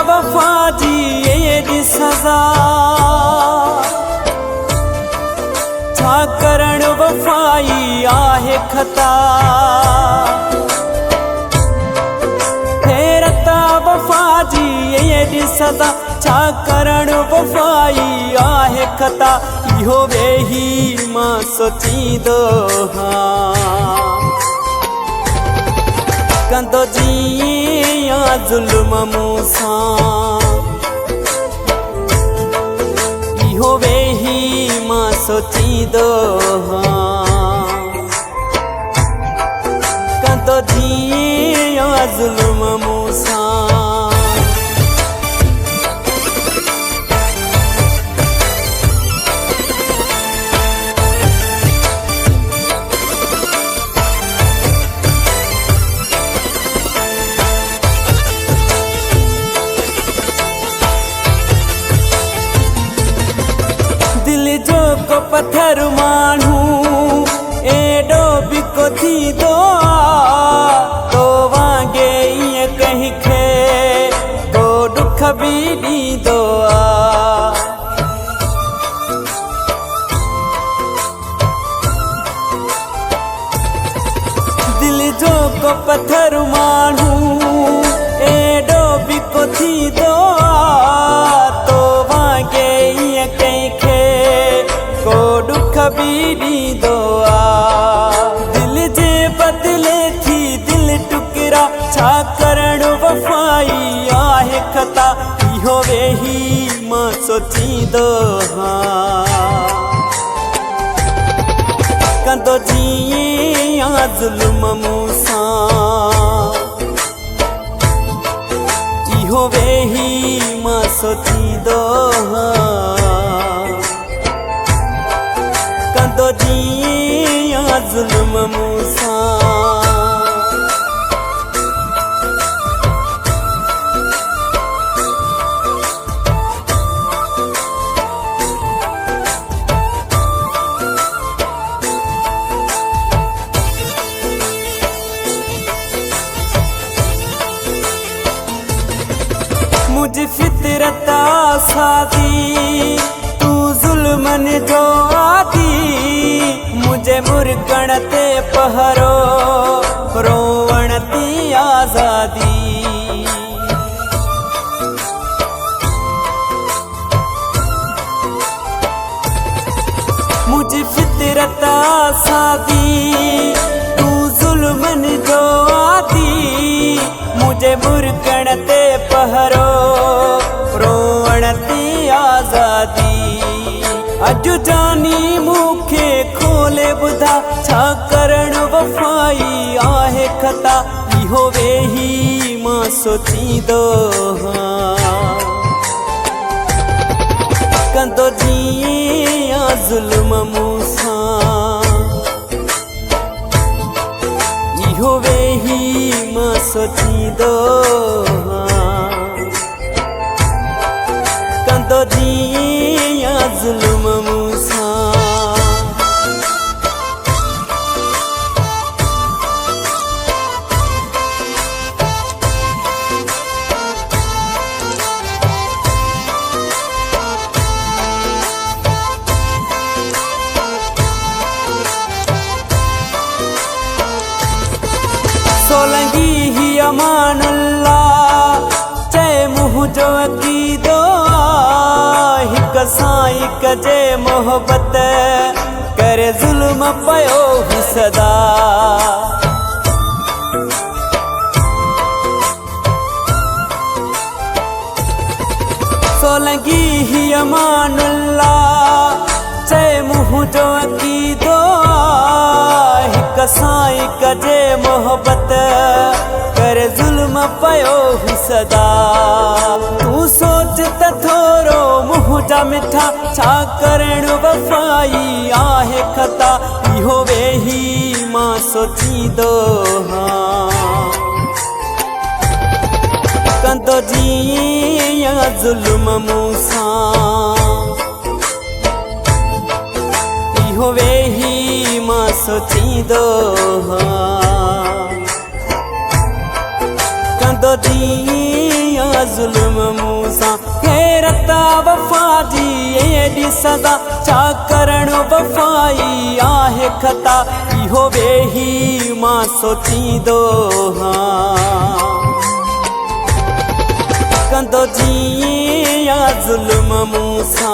वफा जी एडी सजा छा करण वफाई आहे खता फेरता वफा जी एडी सजा छा करण वफाई आहे खता इहो वेही मां सोचींदो कंदो जीया जुल्म मूंसां इहो वेही मां सोचींदो कंदो जीया जुल्म मूंसां दिल जो को पत्थर मानू एडो भी को थी दो तो वांगे ये कहीं खे तो दुख भी दी दो दिल जो को पत्थर मानू एडो भी को थी दो तो वांगे ये कहीं खे को दुख भी दी दो दिल जे बदले थी दिल टुकरा छा करण वफाई आहे खता इहो वेही मां सोचींदो कंदो जीया जुल्म मूंसां इहो वेही मां सोचींदो कंदो जीया जुल्म मूंसां मुझ फितरत सादी तू जुल्मन जो आदी मुझे मुर्गण ते पहरो रोवण ती आजादी मुझ फितरत सादी तू जुल्मन जो आदी मुझे मुर्गण ते पहरो रोवण ती आजादी अजु जानी मुखे खोले बुधा छा करण वफाई आहे खता इहो वेही मां सोचींदो कंदो जीया जुल्म मूंसां इहो वेही मां सोचींदो कंदो जीया जुल्म मूंसां सोलंगी ही अमानुल्लाह चए मुँह जो अकीदो हिक साई कजे मोहब्बत करे जुल्म पयो ही सदा सोलंगी ही अमानुल्लाह चए मुँह जो अकीदो हिक साई कजे मोहब्बत करे जुल्म पयो ही सदा तू सोच त थोरो मुँह जा मिठा छा करण वफाई आहे खता इहो वेही मां सोचींदो कंदो जीया जुल्म मूंसां इहो वेही मां सोचींदो कंदो जीया ज़ुल्म मूसां हैरत वफ़ा जी एॾी सज़ा छा करणु वफ़ाई आहे खता इहो वेही मां सोचींदो हाँ कंदो जीअं या ज़ुल्म मूसां।